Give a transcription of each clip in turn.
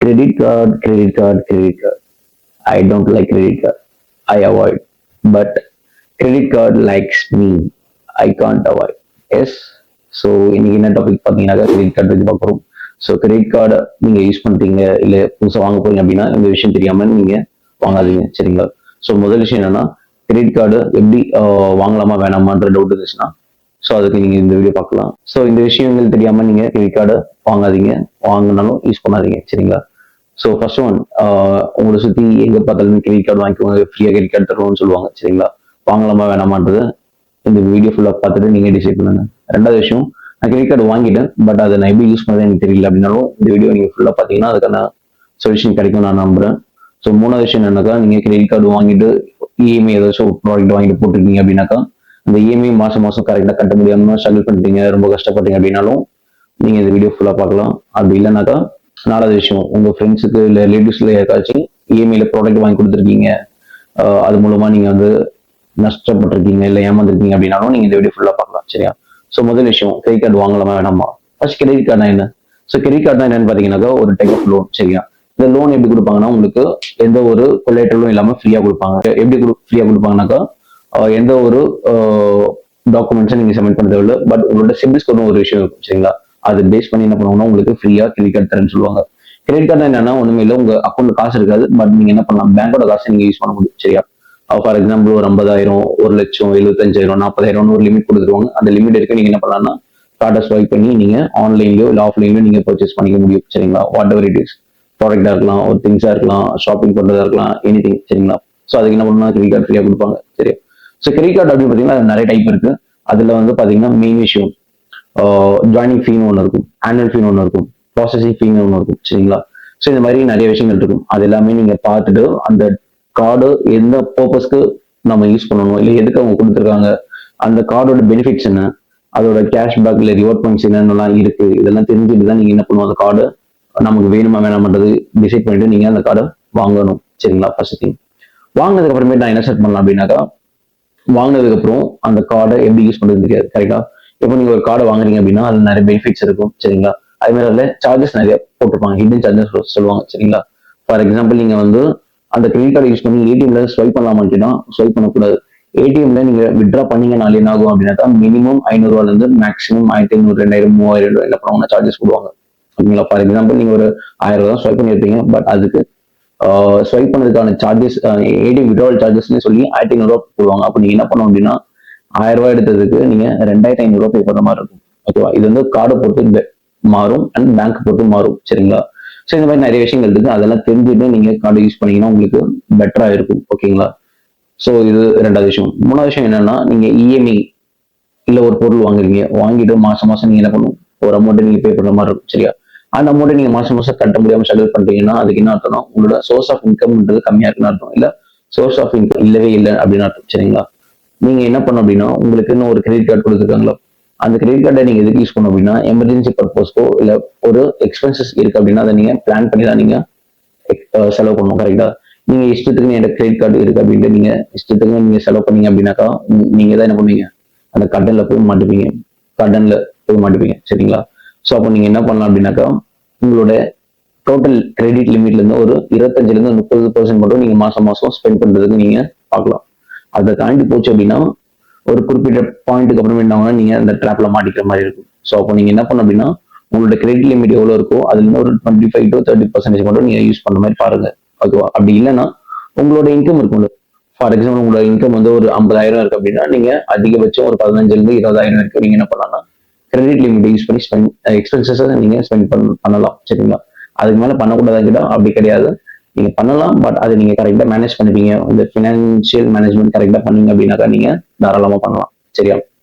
Credit card. I don't like credit card. I avoid. But credit card likes me. I can't avoid. Yes. So இன்னைக்கு என்ன topic பார்த்தீங்கன்னாக்கா credit card பற்றி பார்க்குறோம். So credit கார்டை நீங்கள் use பண்ணுறீங்க இல்லை புதுசாக வாங்க போறீங்க அப்படின்னா இந்த விஷயம் தெரியாமல் நீங்கள் வாங்காதீங்க சரிங்களா. ஸோ முதல் விஷயம் என்னன்னா கிரெடிட் கார்டு எப்படி வாங்கலாமா வேணாமான்ற டவுட் இருந்துச்சுன்னா ஸோ அதுக்கு நீங்கள் இந்த வீடியோ பார்க்கலாம். ஸோ இந்த விஷயங்கள் தெரியாமல் நீங்கள் கிரெடிட் கார்டை வாங்காதீங்க, வாங்கினாலும் யூஸ் பண்ணாதீங்க சரிங்களா. ஸோ ஃபர்ஸ்ட் ஒன், உங்களை சுற்றி எங்கே பார்த்தாலுமே கிரெடிட் கார்டு வாங்கிக்கோங்க, ஃப்ரீயாக கிரெடிட் கார்டு தருவோம்னு சொல்லுவாங்க சரிங்களா. வாங்கலாமா வேணாமான்றது இந்த வீடியோ ஃபுல்லாக பார்த்துட்டு நீங்கள் டிசைட் பண்ணுங்க. ரெண்டாவது விஷயம், நான் கிரெடிட் கார்டு வாங்கிட்டேன் பட் அதை நான் எப்படி யூஸ் பண்ணுறது எனக்கு தெரியல அப்படின்னாலும் இந்த வீடியோ நீங்கள் ஃபுல்லாக பார்த்தீங்கன்னா அதுக்கான சொல்யூஷன் கிடைக்கும் நான் நம்புறேன். ஸோ மூணாவது விஷயம் என்னன்னாக்கா, நீங்கள் கிரெடிட் கார்டு வாங்கிட்டு இஎம்ஐ ஏதாச்சும் ஒரு ப்ராடக்ட் வாங்கிட்டு போட்டிருக்கீங்க அப்படின்னாக்கா அந்த இஎம்ஐ மாதம் கரெக்டாக கட்ட முடியாமல் ஸ்ட்ரகிள் பண்ணிட்டீங்க, ரொம்ப கஷ்டப்பட்டீங்க அப்படின்னாலும் நீங்கள் இந்த வீடியோ ஃபுல்லாக பார்க்கலாம். அப்படி இல்லைனாக்கா நாலாவது விஷயம், உங்கள் ஃப்ரெண்ட்ஸுக்கு இல்லை ரிலேட்டிவ்ஸில் யாருக்காச்சும் இஎம்ஐல ப்ராடக்ட் வாங்கி கொடுத்துருக்கீங்க, அது மூலமாக நீங்கள் வந்து நஷ்டப்பட்டிருக்கீங்க இல்லை ஏமாந்துருக்கீங்க அப்படின்னாலும் நீங்கள் இந்த வீடியோ ஃபுல்லாக பார்க்கலாம் சரியா. ஸோ முதல் விஷயம், கிரெடிட் கார்டு வாங்கலாமா வேணாமா. ஃபர்ஸ்ட் கிரெடிட் கார்டுனா என்ன? ஸோ கிரெடிட் கார்டுனா என்னன்னு பார்த்தீங்கன்னாக்கா ஒரு டைப் ஆஃப் லோன் சரியா. இந்த லோன் எப்படி கொடுப்பாங்கன்னா உங்களுக்கு எந்த ஒரு கொலேட்டரும் இல்லாமல் ஃப்ரீயாக கொடுப்பாங்க. எப்படி ஃப்ரீயாக கொடுப்பாங்கன்னாக்கா எந்த ஒரு டாக்குமெண்ட்ஸும் நீங்கள் சப்மிட் பண்ண தேவையில்லை. பட் உங்களோட சிபில் ஸ்கோர்னு ஒரு விஷயம் இருக்கும் சரிங்களா. அது பேஸ் பண்ணி என்ன பண்ணுவாங்கன்னா உங்களுக்கு ஃப்ரீயா கிரெடிட் கார்டு தரேன்னு சொல்லுவாங்க. கிரெடிட் கார்டு என்னன்னா ஒண்ணுமே இல்லை, உங்க அக்கௌண்ட்ல காசு இருக்காது பட் நீங்க என்ன பண்ணலாம், பேங்கோட காசை நீங்க யூஸ் பண்ண முடியும் சரியா. ஃபார் எக்ஸாம்பிள் ஒரு 50,000, 1,00,000, 75,000, 40,000 ஒரு லிமிட் கொடுத்துருவாங்க. அந்த லிமிட் இருக்கு, நீங்க என்ன பண்ணலாம்னா கார்டை ஸ்வைப் பண்ணி நீங்க ஆன்லைன்லயோ இல்லை ஆஃப்லைன்லயோ நீங்க பர்ச்சேஸ் பண்ணிக்க முடியும் சரிங்களா. வாட் எவர் இட் இஸ், ப்ராடக்டா இருக்கலாம், ஒரு திங்ஸா இருக்கலாம், ஷாப்பிங் பண்றதா இருக்கலாம், எனி திங் சரிங்களா. ஸோ அதுக்கு என்ன பண்ணணும், கிரெடிட் கார்டு ஃப்ரீயா கொடுப்பாங்க சரியா. ஸோ கிரெடிட் கார்டு அப்படின்னு பார்த்தீங்கன்னா நிறைய டைப் இருக்கு. அதுல வந்து பாத்தீங்கன்னா மெயின் விஷயம் ஜாயினிங் ஃபீன்னு ஒன்று இருக்கும், ஆனுவல் ஃபீன்னு ஒன்று இருக்கும், ப்ராசஸிங் ஃபீன்னு ஒன்று இருக்கும் சரிங்களா. ஸோ இந்த மாதிரி நிறைய விஷயங்கள் இருக்கும். அது எல்லாமே நீங்க பார்த்துட்டு அந்த கார்டு எந்த பர்பஸ்க்கு நம்ம யூஸ் பண்ணணும் இல்லை எதுக்கு அவங்க கொடுத்துருக்காங்க, அந்த கார்டோட பெனிஃபிட்ஸ் என்ன, அதோட கேஷ்பேக் இல்லை ரிவார்ட் பாயிண்ட்ஸ் என்னென்னலாம் இருக்கு, இதெல்லாம் தெரிஞ்சுட்டு தான் நீங்க என்ன பண்ணுவோம், அந்த கார்டு நமக்கு வேணுமா வேணாமன்றது டிசைட் பண்ணிட்டு நீங்க அந்த கார்டை வாங்கணும் சரிங்களா. ஃபர்ஸ்ட் திங், வாங்கினதுக்கு அப்புறமே நான் என்ன செட் பண்ணலாம் அப்படின்னாக்கா, வாங்கினதுக்கு அப்புறம் அந்த கார்டை எப்படி யூஸ் பண்றது தெரியாது கரெக்டா. இப்போ நீங்க ஒரு கார்டை வாங்குறீங்க அப்படின்னா அது நிறைய பெனிஃபிட்ஸ் இருக்கும் சரிங்களா. அதே மாதிரி அதுல சார்ஜஸ் நிறைய போட்டிருப்பாங்க, ஹிடன் சார்ஜஸ் சொல்லுவாங்க சரிங்களா. ஃபார் எக்ஸாம்பிள் நீங்க வந்து அந்த கிரெடிட் கார்டு யூஸ் பண்ணி ஏடிஎம்ல ஸ்வைப் பண்ணலாமான்னா ஸ்வைப் பண்ணக்கூடாது. ஏடிஎம்ல நீங்க வித்ட்ரா பண்ணீங்கனால என்ன ஆகும் அப்படின்னாக்கா மினிமம் 500 இருந்து மேக்ஸிமம் 1,500, 2,000, 3,000 என்ன பண்ணுவாங்க, சார்ஜஸ் போடுவாங்க ஓகேங்களா. ஃபார் எக்ஸாம்பிள் நீங்க ஒரு 1,000 தான் ஸ்வைப் பண்ணிருப்பீங்க பட் அதுக்கு ஸ்வைப் பண்ணதுக்கான சார்ஜஸ் ஏடிஎம் விட்ராவல் சார்ஜஸ்ன்னு சொல்லி 1,500 போடுவாங்க. அப்போ நீங்க என்ன பண்ணணும் அப்படின்னா 1,000 எடுத்ததுக்கு நீங்க 2,500 பே பண்ற மாதிரி இருக்கும் ஓகேவா. இது வந்து கார்டை பொறுத்து மாறும் அண்ட் பேங்க் பொறுத்து மாறும் சரிங்களா. ஸோ இந்த மாதிரி நிறைய விஷயங்கள் இருக்கு, அதெல்லாம் தெரிஞ்சுட்டு நீங்க கார்டு யூஸ் பண்ணீங்கன்னா உங்களுக்கு பெட்டரா இருக்கும் ஓகேங்களா. ஸோ இது ரெண்டாவது விஷயம். மூணாவது விஷயம் என்னன்னா, நீங்க இஎம்ஐ இல்ல ஒரு பொருள் வாங்குறீங்க, வாங்கிட்டு மாசம் நீங்க என்ன பண்ணும், ஒரு அமௌண்ட் நீங்க பே பண்ற மாதிரி இருக்கும் சரியா. அந்த அமௌண்ட் நீங்க மாசம் கட்ட முடியாம ஸ்ட்ரகிள் பண்றீங்கன்னா அதுக்கு என்ன அர்த்தம், உங்களோட சோர்ஸ் ஆஃப் இன்கம்ன்றது கம்மியா இருக்குன்னு அர்த்தம், இல்ல சோர்ஸ் ஆஃப் இன்கம் இல்லவே இல்லை அப்படின்னு அர்த்தம் சரிங்களா. நீங்க என்ன பண்ணணும் அப்படின்னா, உங்களுக்கு இன்னும் ஒரு கிரெடிட் கார்டு கொடுத்துருக்காங்களா, அந்த கிரெடிட் கார்டை நீங்க எதுக்கு யூஸ் பண்ணணும் அப்படின்னா எமர்ஜென்சி பர்பஸ்க்கோ இல்ல ஒரு எக்ஸ்பென்சஸ் இருக்கு அப்படின்னா அதை நீங்க பிளான் பண்ணி தான் நீங்க செலவு பண்ணணும் கரெக்டா. நீங்க இஷ்டத்துக்கு என் கிரெடிட் கார்டு இருக்கு அப்படின்ட்டு நீங்க இஷ்டத்துக்கு நீங்க செலவு பண்ணீங்க அப்படின்னாக்கா நீங்க தான் என்ன பண்ணுவீங்க, அந்த கடன்ல போய் மாட்டுப்பீங்க சரிங்களா. ஸோ அப்போ நீங்க என்ன பண்ணலாம் அப்படின்னாக்கா, உங்களோட டோட்டல் கிரெடிட் லிமிட்ல இருந்து ஒரு 25% இருந்து 30% மட்டும் நீங்க மாசம் ஸ்பெண்ட் பண்றதுக்கு நீங்க பார்க்கலாம். அதை தாண்டி போச்சு அப்படின்னா ஒரு குறிப்பிட்ட பாயிண்ட்டுக்கு அப்புறம் என்ன ஆகும்னா நீங்க அந்த ட்ராப்ல மாட்டிக்கிற மாதிரி இருக்கும். ஸோ அப்போ நீங்க என்ன பண்ணணும் அப்படின்னா, உங்களோட கிரெடிட் லிமிட் எவ்வளவு இருக்கோ அதுல இருந்து ஒரு 25 to 30% மட்டும் நீங்க யூஸ் பண்ண மாதிரி பாருங்க ஓகேவா. அப்படி இல்லைன்னா உங்களோட இன்கம் இருக்கும்ல, ஃபார் எக்ஸாம்பிள் உங்களோட இன்கம் வந்து ஒரு 50,000 இருக்கு அப்படின்னா நீங்க அதிகபட்சம் ஒரு 15,000 இருந்து 20,000 வரைக்கும் நீங்க என்ன பண்ணலாம்னா கிரெடிட் லிமிட் யூஸ் பண்ணி எக்ஸ்பென்சஸ் நீங்க ஸ்பெண்ட் பண்ணலாம் சரிங்களா. அதுக்கு மேல பண்ணக்கூடாதுன்னு கேட்டா அப்படி கிடையாது, நீங்க பண்ணலாம் பட் அதை நீங்க கரெக்டா மேனேஜ் பண்ணிப்பீங்க, இந்த பினான்சியல் மேனேஜ்மெண்ட் கரெக்டா பண்ணீங்க அப்படின்னாக்கா நீங்க தாராளமா பண்ணலாம் சரியா.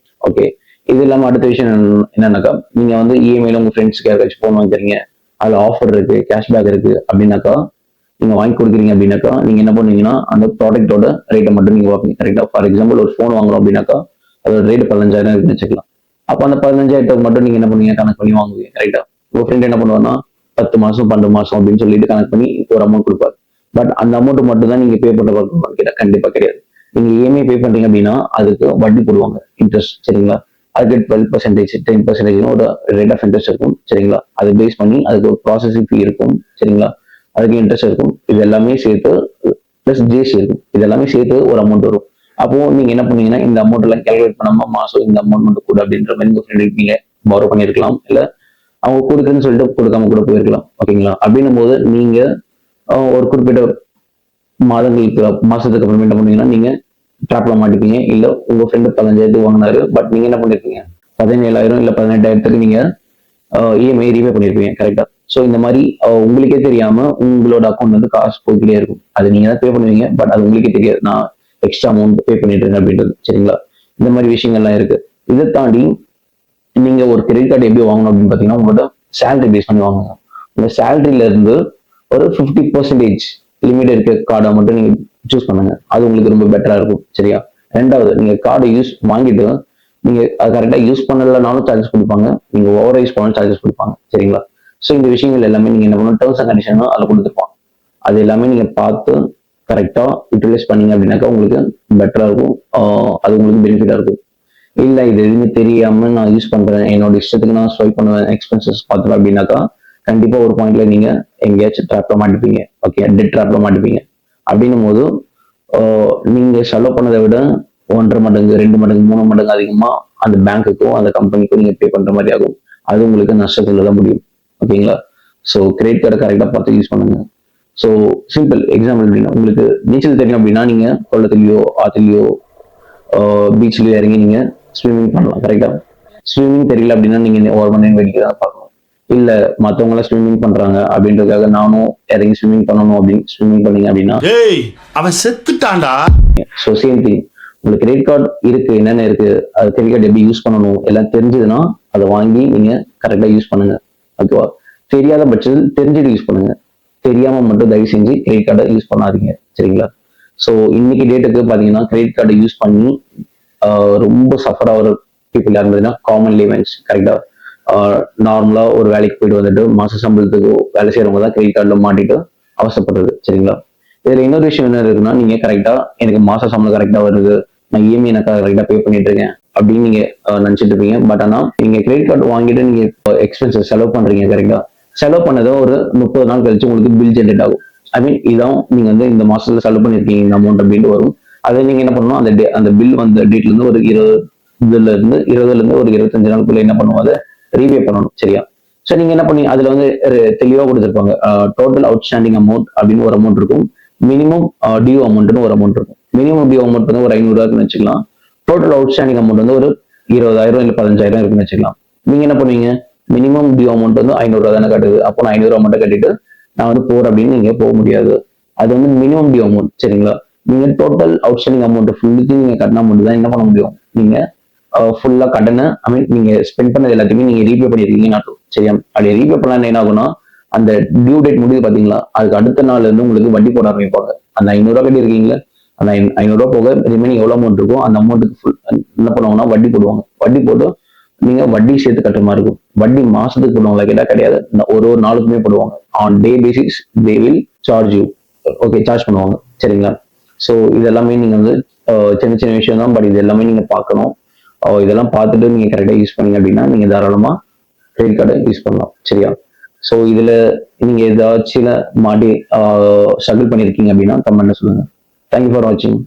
ஓகே, இது இல்லாம அடுத்த விஷயம் என்னன்னாக்கா, நீங்க வந்து இஎம்ஐல உங்க ஃப்ரெண்ட்ஸ்க்கு யாருக்காச்சும் போன் வாங்கிக்கிறீங்க, அதுல ஆஃபர் இருக்கு, கேஷ்பேக் இருக்கு அப்படின்னாக்கா நீங்க வாங்கி கொடுக்குறீங்க அப்படின்னாக்கா நீங்க என்ன பண்ணுவீங்கன்னா அந்த ப்ராடக்டோட ரேட்டை மட்டும் நீங்க பார்ப்பீங்க கரெக்டா. ஃபார் எக்ஸாம்பிள் ஒரு ஃபோன் வாங்குறோம் அப்படின்னாக்கா அதோட ரேட் 15,000 இருக்குன்னு வச்சுக்கலாம். அப்போ அந்த 15,000 மட்டும் நீங்க என்ன பண்ணுவீங்க, கணக்கு பண்ணி வாங்குவீங்க கரெக்டா. உங்க ஃப்ரெண்ட் என்ன பண்ணுவாங்கன்னா 10 மாசம் 12 மாசம் அப்படின்னு சொல்லிட்டு கனெக்ட் பண்ணி ஒரு அமௌண்ட் கொடுப்பாரு. பட் அந்த அமௌண்ட் மட்டும் தான் நீங்க பே பண்ண பார்க்கணும் கேட்டா கண்டிப்பா கிடையாது. நீங்க இஎம்ஐ பே பண்றீங்க அப்படின்னா அதுக்கு வட்டி போடுவாங்க, இன்ட்ரெஸ்ட் சரிங்களா. அதுக்கு 12%, 10% ஒரு ரேட் ஆஃப் இன்ட்ரெஸ்ட் இருக்கும் சரிங்களா. அதை பேஸ் பண்ணி அதுக்கு ஒரு ப்ராசஸிங் ஃபீ இருக்கும் சரிங்களா. அதுக்கு இன்ட்ரெஸ்ட் இருக்கும், இது எல்லாமே சேர்த்து பிளஸ் ஜிஎஸ்டி இருக்கும், இது எல்லாமே சேர்த்து ஒரு அமௌண்ட் வரும். அப்போ நீங்க என்ன பண்ணீங்கன்னா இந்த அமௌண்ட் எல்லாம் கேல்குலேட் பண்ணாம மாசம் இந்த அமௌண்ட் மட்டும் கூட அப்படின்ற மாதிரி உங்க ஃப்ரெண்ட் நீங்க பாரோ பண்ணிருக்கலாம், இல்ல அவங்க கொடுக்குறேன்னு சொல்லிட்டு கொடுக்காம கூட போயிருக்கலாம். ஓகேங்களா? அப்படின்னும் போது நீங்க ஒரு குறிப்பிட்ட மாதங்களுக்கு மாசத்துக்கு அப்புறம் என்ன பண்ணீங்கன்னா நீங்க ட்ராப்ல மாட்டிப்பீங்க. இல்ல உங்க ஃப்ரெண்டு 15,000 வாங்கினாரு, பட் நீங்க என்ன பண்ணிருக்கீங்க 17,000 இல்ல 18,000 நீங்க இஎம்ஐ ரீபே பண்ணிருப்பீங்க. கரெக்டா? ஸோ இந்த மாதிரி உங்களுக்கே தெரியாம உங்களோட அக்கௌண்ட் வந்து காசு போய்கிட்டே இருக்கும். அது நீங்க தான் பே பண்ணுவீங்க, பட் அது உங்களுக்கே தெரியாது நான் எக்ஸ்ட்ரா அமௌண்ட் பே பண்ணிட்டு இருக்கேன் அப்படின்றது. சரிங்களா? இந்த மாதிரி விஷயங்கள்லாம் இருக்கு. இதை தாண்டி நீங்க ஒரு கிரெடிட் கார்டு எப்படி வாங்கணும் அப்படின்னு பாத்தீங்கன்னா உங்களோட சேலரி பேஸ் பண்ணி வாங்குங்க. உங்க சேலரியில இருந்து ஒரு 50% லிமிட் இருக்க கார்டை மட்டும் நீங்க சூஸ் பண்ணுங்க. அது உங்களுக்கு ரொம்ப பெட்டரா இருக்கும். சரியா? ரெண்டாவது, நீங்க கார்டை வாங்கிட்டு நீங்க அது கரெக்டா யூஸ் பண்ணலனாலும் சார்ஜஸ் கொடுப்பாங்க, நீங்க ஓவர் யூஸ் பண்ணாலும் சார்ஜஸ் கொடுப்பாங்க. சரிங்களா? ஸோ இந்த விஷயங்கள் எல்லாமே நீங்க என்ன பண்ணணும், டேர்ம்ஸ் அண்ட் கண்டிஷனும் அதில் கொடுத்துருப்பாங்க. அது எல்லாமே நீங்க பார்த்து கரெக்டா யூட்டிலைஸ் பண்ணீங்க அப்படின்னாக்கா உங்களுக்கு பெட்டரா இருக்கும், அது உங்களுக்கு பெனிஃபிட்டா இருக்கும். இல்ல இது எதுவுமே தெரியாம நான் யூஸ் பண்றேன், என்னோட இஷ்டத்துக்கு நான் ஸ்வைப் பண்ணுவேன், எக்ஸ்பென்சஸ் பார்த்துவேன் அப்படின்னாக்கா கண்டிப்பா ஒரு பாயிண்ட்ல நீங்க எங்கேயாச்சும் ட்ராப்ல மாட்டிப்பீங்க. Okay, dead ட்ராப்ல மாட்டிப்பீங்க. அப்படின்னும் போது நீங்க செலவு பண்ணதை விட 1.5 மடங்கு 2 மடங்கு 3 மடங்கு அதிகமா அந்த பேங்க்குக்கும் அந்த கம்பெனிக்கும் நீங்க பே பண்ற மாதிரி ஆகும். அது உங்களுக்கு நஷ்டத்துல தான் முடியும். ஓகேங்களா? ஸோ கிரெடிட் கார்டை கரெக்டா பார்த்து யூஸ் பண்ணுங்க. ஸோ சிம்பிள் எக்ஸாம்பிள் அப்படின்னா உங்களுக்கு நீச்சல் தெரியும் அப்படின்னா நீங்க குளத்துலயோ ஆத்துலயோ பீச்லயோ இறங்கி நீங்க ஸ்விம்மிங் பண்ணலாம். கரெக்டா? ஸ்விம்மிங் தெரியல அப்படின்னா நீங்க ஒரு மணி நேரம் வேடிக்கை தான் பார்க்கணும். இல்ல மத்தவங்க எல்லாம் ஸ்விம்மிங் பண்றாங்க அப்படின்றதுக்காக நானும் இறங்கி ஸ்விம்மிங் பண்ணணும் அப்படின்னு ஸ்விம்மிங் பண்ணீங்க அப்படின்னா அவன் செத்துட்டான்டா. ஸோ சேம் திங், உங்களுக்கு கிரெடிட் கார்டு இருக்கு, என்னென்ன இருக்கு, அது கிரெடிட் கார்டு எப்படி யூஸ் பண்ணணும் எல்லாம் தெரிஞ்சதுன்னா அதை வாங்கி நீங்க கரெக்டா யூஸ் பண்ணுங்க. ஓகேவா? தெரியாத பட்சத்தில் தெரிஞ்சுட்டு யூஸ் பண்ணுங்க. தெரியாம மட்டும் தயவு செஞ்சு கிரெடிட் கார்டை யூஸ் பண்ணாதீங்க. சரிங்களா? ஸோ இன்னைக்கு டேட்டுக்கு பாத்தீங்கன்னா கிரெடிட் கார்டை யூஸ் பண்ணி ரொம்ப சஃபர் ஆகிற பீப்புள் இருந்ததுன்னா காமன் லேமன்ஸ். கரெக்டா? நார்மலா ஒரு வேலைக்கு போயிட்டு வந்துட்டு மாச சம்பளத்துக்கு வேலை செய்யறவங்க தான் கிரெடிட் கார்டுல மாட்டிட்டு அவசரப்படுறது. சரிங்களா? இதுல இன்னொரு விஷயம் என்ன இருக்குன்னா, நீங்க கரெக்டா எனக்கு மாச சம்பளம் கரெக்டா வருது, நான் இஎம்ஐ எனக்கு கரெக்டா பே பண்ணிட்டு இருக்கேன் அப்படின்னு நீங்க நினைச்சிட்டு இருப்பீங்க. பட் ஆனா நீங்க கிரெடிட் கார்டு வாங்கிட்டு நீங்க எக்ஸ்பென்சஸ் செலவு பண்றீங்க. கரெக்டா? செலவு பண்ணதை ஒரு 30 நாள் கழிச்சு உங்களுக்கு பில் ஜென்ரேட் ஆகும். ஐ மீன் இதான் நீங்க வந்து இந்த மாசத்துல செலவு பண்ணிருக்கீங்க இந்த அமௌண்ட் அப்படின்ட்டு வரும். அதை நீங்க என்ன பண்ணணும், அந்த பில் வந்த டேட்ல இருந்து ஒரு 20ல இருந்து ஒரு 25 நாளுக்குள்ள என்ன பண்ணுவோம், அதை ரீபே பண்ணணும். சரியா? ஸோ நீங்க என்ன பண்ணி அதுல வந்து தெளிவா கொடுத்துருப்பாங்க, டோட்டல் அவுட்ஸ்டாண்டிங் அமௌண்ட் அப்படின்னு ஒரு அமௌண்ட் இருக்கும், மினிமம் டியூ அமௌண்ட்னு ஒரு அமௌண்ட் இருக்கும். மினிமம் டியூ அமௌண்ட் வந்து ஒரு 500 ரூபாய்க்குன்னு வச்சுக்கலாம். டோட்டல் அவுட்ஸ்டாண்டிங் அமௌண்ட் வந்து ஒரு 20,000 இல்ல 15,000 இருக்குன்னு வச்சுக்கலாம். நீங்க என்ன பண்ணுவீங்க, மினிமம் டியூ அமௌண்ட் வந்து 500 ரூபா தானே கட்டுது, அப்போ நான் 500 ரூபா மட்டும் கட்டிட்டு நான் வந்து போறேன் அப்படின்னு நீங்க போக முடியாது. அது வந்து மினிமம் டியூ அமௌண்ட். சரிங்களா? நீங்க டோட்டல் அவுட்ஸ்டாண்டிங் அமௌண்ட் ஃபுல்லுக்கு நீங்க கட்டினா மட்டும் தான் என்ன பண்ண முடியும், நீங்க ஃபுல்லா கடனை ஐ மீன் நீங்க ஸ்பெண்ட் பண்ணது எல்லாத்தையுமே நீங்க ரீபே பண்ணிருக்கீங்கன்னு அர்த்தம். சரியா? அப்படி ரீபே பண்ணலாம் என்ன ஆகும்னா, அந்த டியூ டேட் முடியுது பாத்தீங்களா, அதுக்கு அடுத்த நாள்ல இருந்து உங்களுக்கு வட்டி போட ஆரம்பிப்பாங்க. அந்த 500 ரூபாய் கட்டி இருக்கீங்களா, அந்த 500 ரூபாய் போக ரிமைனிங் எவ்வளவு அமௌண்ட் இருக்கும் அந்த அமௌண்ட்டுக்கு ஃபுல் என்ன பண்ணுவாங்கன்னா வட்டி போடுவாங்க. வட்டி போட்டு நீங்க வட்டி சேர்த்து கட்டுற மாதிரி இருக்கும். வட்டி மாசத்துக்கு போடுவாங்களா கேட்டா கிடையாது, ஒரு நாளுக்குமே போடுவாங்க. On day basis they will charge you. Okay, charge பண்ணுவாங்க. சரிங்களா? ஸோ இதெல்லாமே நீங்க வந்து சின்ன சின்ன விஷயம் தான், பட் இது எல்லாமே நீங்க பார்க்கணும். இதெல்லாம் பார்த்துட்டு நீங்க கரெக்டா யூஸ் பண்ணீங்க அப்படின்னா நீங்க தாராளமா கிரெடிட் கார்டை யூஸ் பண்ணலாம். சரியா? ஸோ இதுல நீங்க ஏதாச்சும் மாட்டி ஸ்ட்ரகிள் பண்ணிருக்கீங்க அப்படின்னா கமெண்ட்ல சொல்லுங்க. தேங்க்யூ ஃபார் வாட்சிங்.